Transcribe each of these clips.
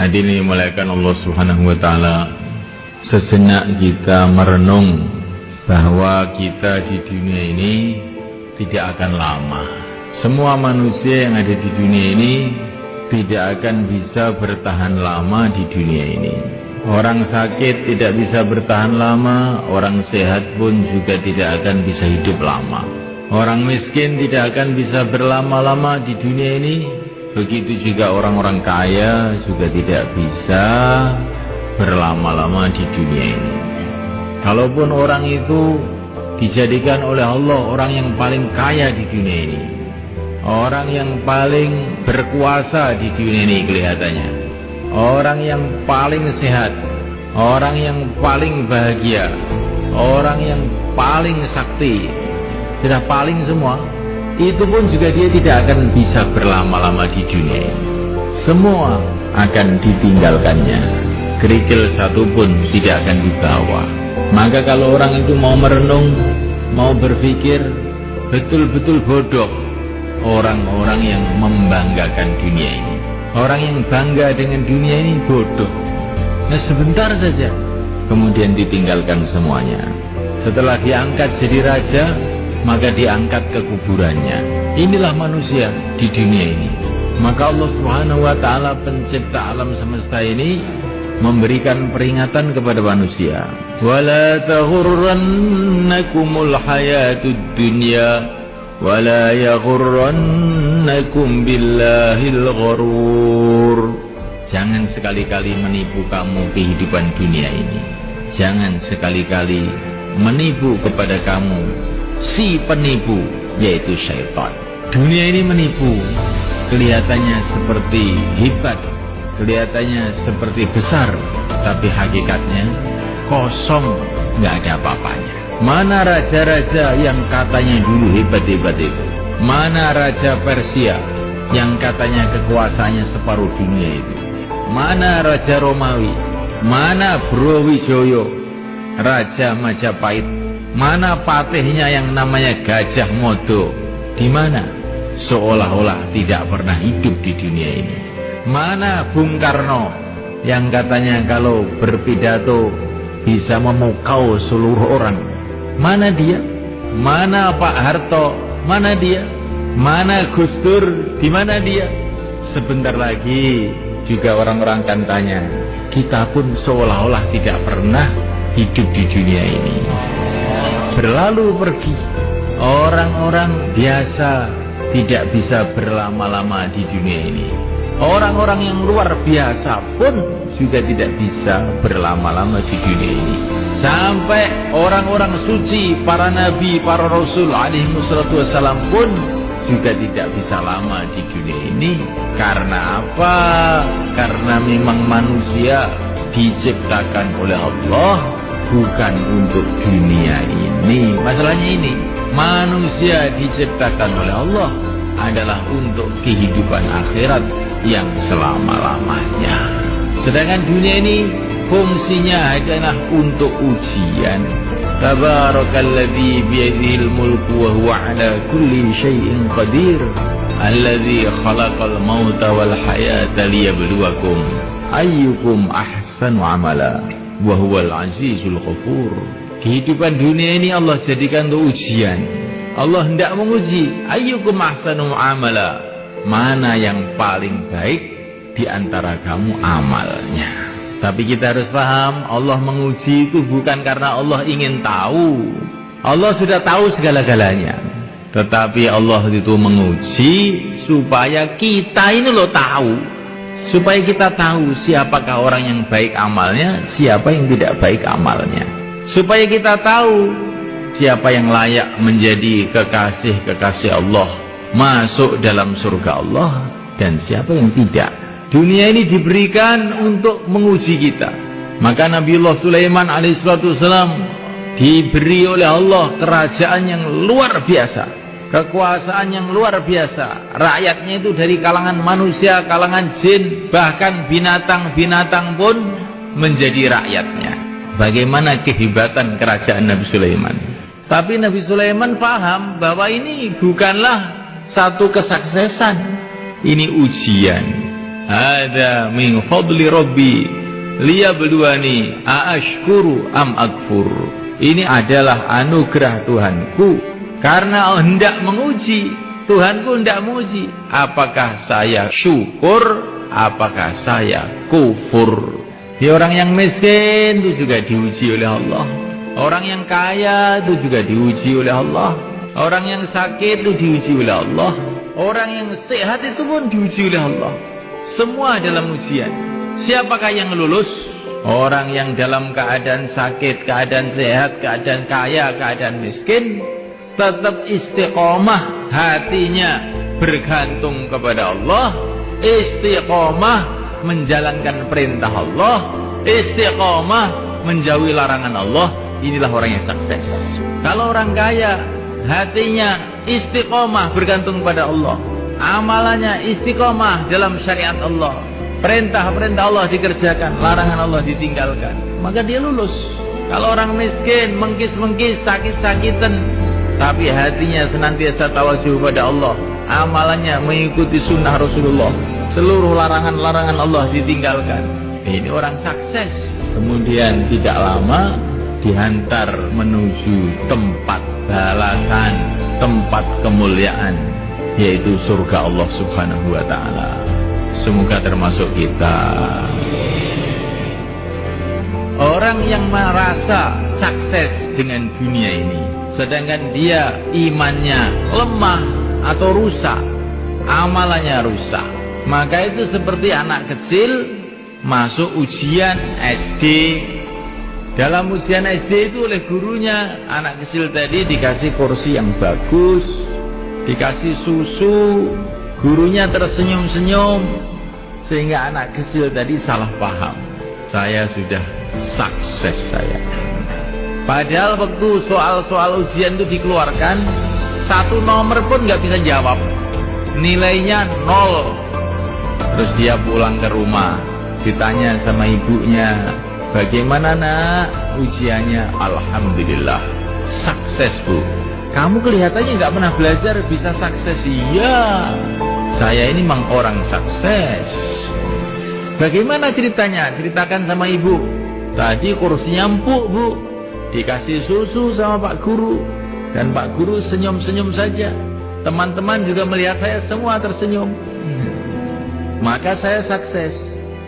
Hadirin dimuliakan Allah Subhanahu wa taala, sejenak kita merenung bahwa kita di dunia ini tidak akan lama. Semua manusia yang ada di dunia ini tidak akan bisa bertahan lama di dunia ini. Orang sakit tidak bisa bertahan lama, orang sehat pun juga tidak akan bisa hidup lama. Orang miskin tidak akan bisa berlama-lama di dunia ini. Begitu juga orang-orang kaya juga tidak bisa berlama-lama di dunia ini. Kalaupun orang itu dijadikan oleh Allah orang yang paling kaya di dunia ini, orang yang paling berkuasa di dunia ini kelihatannya, orang yang paling sehat, orang yang paling bahagia, orang yang paling sakti, sudah paling semua, itu pun juga dia tidak akan bisa berlama-lama di dunia ini. Semua akan ditinggalkannya, kerikil satu pun tidak akan dibawa. Maka kalau orang itu mau merenung, mau berpikir, betul-betul bodoh orang-orang yang membanggakan dunia ini. Orang yang bangga dengan dunia ini bodoh. Nah, sebentar saja kemudian ditinggalkan semuanya. Setelah diangkat jadi raja, maka diangkat ke kuburannya. Inilah manusia di dunia ini. Maka Allah Subhanahu wa taala, pencipta alam semesta ini, memberikan peringatan kepada manusia. Wala taghurrannakumul hayatud dunya wala yaghurrannakum billahil gharur. Jangan sekali-kali menipu kamu kehidupan dunia ini. Jangan sekali-kali menipu kepada kamu si penipu, yaitu syaitan. Dunia ini menipu, kelihatannya seperti hebat, kelihatannya seperti besar, tapi hakikatnya kosong, nggak ada apa-apanya. Mana raja-raja yang katanya dulu hebat-hebat itu? Mana raja Persia yang katanya kekuasaannya separuh dunia itu? Mana raja Romawi? Mana Brawijaya, raja Majapahit? Mana patihnya yang namanya Gajah Mada? Di mana? Seolah-olah tidak pernah hidup di dunia ini. Mana Bung Karno yang katanya kalau berpidato bisa memukau seluruh orang? Mana dia? Mana Pak Harto? Mana dia? Mana Gus Dur? Di mana dia? Sebentar lagi juga orang-orang akan tanya, kita pun seolah-olah tidak pernah hidup di dunia ini. Berlalu pergi, orang-orang biasa tidak bisa berlama-lama di dunia ini. Orang-orang yang luar biasa pun juga tidak bisa berlama-lama di dunia ini. Sampai orang-orang suci, para nabi, para rasul alaihi wassalatu wassalam pun juga tidak bisa lama di dunia ini. Karena apa? Karena memang manusia diciptakan oleh Allah bukan untuk dunia ini. Masalahnya ini, manusia diciptakan oleh Allah adalah untuk kehidupan akhirat yang selama-lamanya. Sedangkan dunia ini fungsinya adalah untuk ujian. Tabarakalladzi biyadihil mulku wa huwa ala kulli syai'in qadir. Alladzi khalaqal mauta wal hayata liyabluwakum ayyukum ahsanu amala wa huwal azizul ghafur. Kehidupan dunia ini Allah jadikan untuk ujian. Allah hendak menguji, ayyukum ahsanu amala, mana yang paling baik di antara kamu amalnya. Tapi kita harus paham, Allah menguji itu bukan karena Allah ingin tahu. Allah sudah tahu segala-galanya. Tetapi Allah itu menguji supaya kita ini loh tahu. Supaya kita tahu siapakah orang yang baik amalnya, siapa yang tidak baik amalnya. Supaya kita tahu siapa yang layak menjadi kekasih-kekasih Allah, masuk dalam surga Allah, dan siapa yang tidak. Dunia ini diberikan untuk menguji kita. Maka Nabiullah Sulaiman alaihissalam diberi oleh Allah kerajaan yang luar biasa, kekuasaan yang luar biasa. Rakyatnya itu dari kalangan manusia, kalangan jin, bahkan binatang-binatang pun menjadi rakyatnya. Bagaimana kehebatan kerajaan Nabi Sulaiman. Tapi Nabi Sulaiman paham bahwa ini bukanlah satu kesuksesan, ini ujian. Hada min fadli Rabbi liyabluwani aashkuru am akfur. Ini adalah anugerah Tuhanku karena hendak menguji. Tuhanku hendak menguji apakah saya syukur, apakah saya kufur. Ya, orang yang miskin itu juga diuji oleh Allah. Orang yang kaya itu juga diuji oleh Allah. Orang yang sakit itu diuji oleh Allah. Orang yang sehat itu pun diuji oleh Allah. Semua dalam ujian. Siapakah yang lulus? Orang yang dalam keadaan sakit, keadaan sehat, keadaan kaya, keadaan miskin, tetap istiqomah, hatinya bergantung kepada Allah, istiqomah menjalankan perintah Allah, istiqomah menjauhi larangan Allah. Inilah orang yang sukses. Kalau orang kaya, hatinya istiqomah bergantung pada Allah, amalannya istiqomah dalam syariat Allah, perintah-perintah Allah dikerjakan, larangan Allah ditinggalkan, maka dia lulus. Kalau orang miskin, mengkis-mengkis, sakit-sakitan, tapi hatinya senantiasa tawajuh pada Allah, amalannya mengikuti sunnah Rasulullah, seluruh larangan-larangan Allah ditinggalkan, ini orang sukses. Kemudian tidak lama dihantar menuju tempat balasan, tempat kemuliaan, yaitu surga Allah Subhanahu wa ta'ala. Semoga termasuk kita. Orang yang merasa sukses dengan dunia ini, sedangkan dia imannya lemah atau rusak, amalannya rusak, maka itu seperti anak kecil masuk ujian SD. Dalam ujian SD itu oleh gurunya, anak kecil tadi dikasih kursi yang bagus, dikasih susu, gurunya tersenyum-senyum, sehingga anak kecil tadi salah paham, saya sudah sukses saya. Padahal waktu soal-soal ujian itu dikeluarkan, satu nomor pun nggak bisa jawab, nilainya 0. Terus dia pulang ke rumah, ditanya sama ibunya, bagaimana nak ujiannya? Alhamdulillah sukses bu. Kamu kelihatannya nggak pernah belajar bisa sukses. Iya, saya ini memang orang sukses. Bagaimana ceritanya? Ceritakan sama ibu. Tadi kursinya empuk bu, dikasih susu sama Pak Guru, dan Pak Guru senyum-senyum saja. Teman-teman juga melihat saya semua tersenyum, maka saya sukses.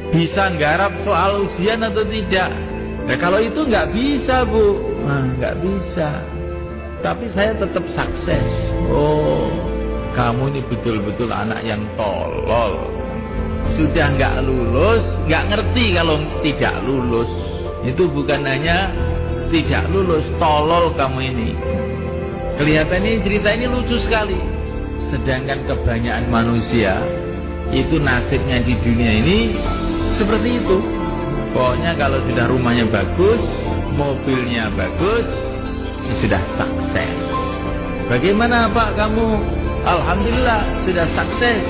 Bisa nggarap soal ujian atau tidak? Nah, kalau itu nggak bisa bu, nggak bisa. Tapi saya tetap sukses. Oh, kamu ini betul-betul anak yang tolol. Sudah nggak lulus, nggak ngerti kalau tidak lulus. Itu bukan hanya tidak lulus, tolol kamu ini. Kelihatan ini cerita ini lucu sekali. Sedangkan kebanyakan manusia itu nasibnya di dunia ini seperti itu. Pokoknya kalau sudah rumahnya bagus, mobilnya bagus, sudah sukses. Bagaimana Pak kamu? Alhamdulillah sudah sukses.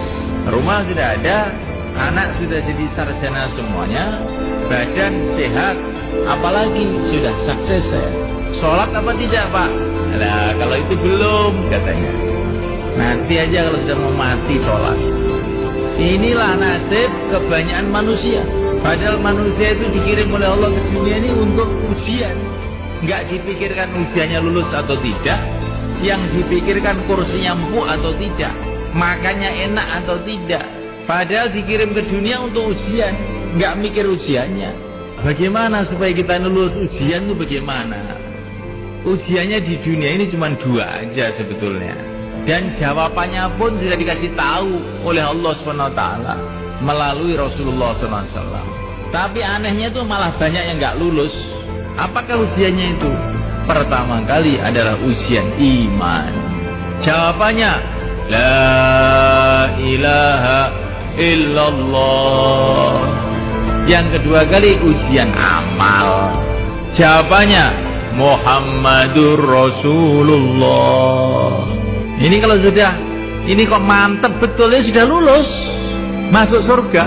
Rumah sudah ada, anak sudah jadi sarjana semuanya, badan sehat, apalagi sudah sukses saya. Sholat apa tidak Pak? Nah kalau itu belum katanya. Nanti aja kalau sudah mau mati sholat. Inilah nasib kebanyakan manusia. Padahal manusia itu dikirim oleh Allah ke dunia ini untuk ujian. Nggak dipikirkan ujiannya lulus atau tidak, yang dipikirkan kursinya empuk atau tidak, makannya enak atau tidak. Padahal dikirim ke dunia untuk ujian, nggak mikir ujiannya. Bagaimana supaya kita lulus ujian itu bagaimana? Ujiannya di dunia ini cuma 2 aja sebetulnya. Dan jawabannya pun sudah dikasih tahu oleh Allah SWT melalui Rasulullah SAW. Tapi anehnya itu malah banyak yang nggak lulus. Apakah ujiannya itu? Pertama kali adalah ujian iman. Jawabannya La ilaha illallah. Yang kedua kali ujian amal. Jawabannya Muhammadur Rasulullah. Ini kalau sudah, ini kok mantep betul ya, sudah lulus masuk surga.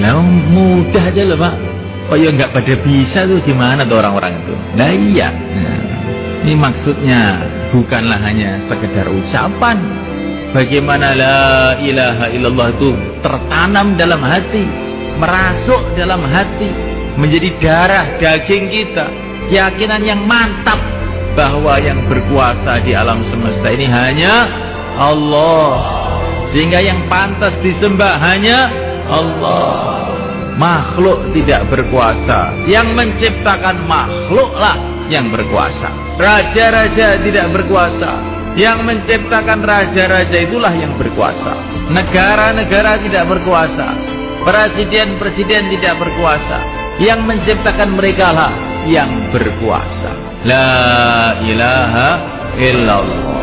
Nah mudah aja loh Pak. Oh ya nggak pada bisa tuh, gimana tuh orang-orang itu? Nah iya, ini maksudnya bukanlah hanya sekedar ucapan, bagaimana la ilaha illallah itu tertanam dalam hati, merasuk dalam hati, menjadi darah daging kita. Keyakinan yang mantap bahwa yang berkuasa di alam semesta ini hanya Allah, sehingga yang pantas disembah hanya Allah. Makhluk tidak berkuasa, yang menciptakan makhluklah yang berkuasa. Raja-raja tidak berkuasa, yang menciptakan raja-raja itulah yang berkuasa. Negara-negara tidak berkuasa, presiden-presiden tidak berkuasa, yang menciptakan mereka lah yang berkuasa. La ilaha illallah.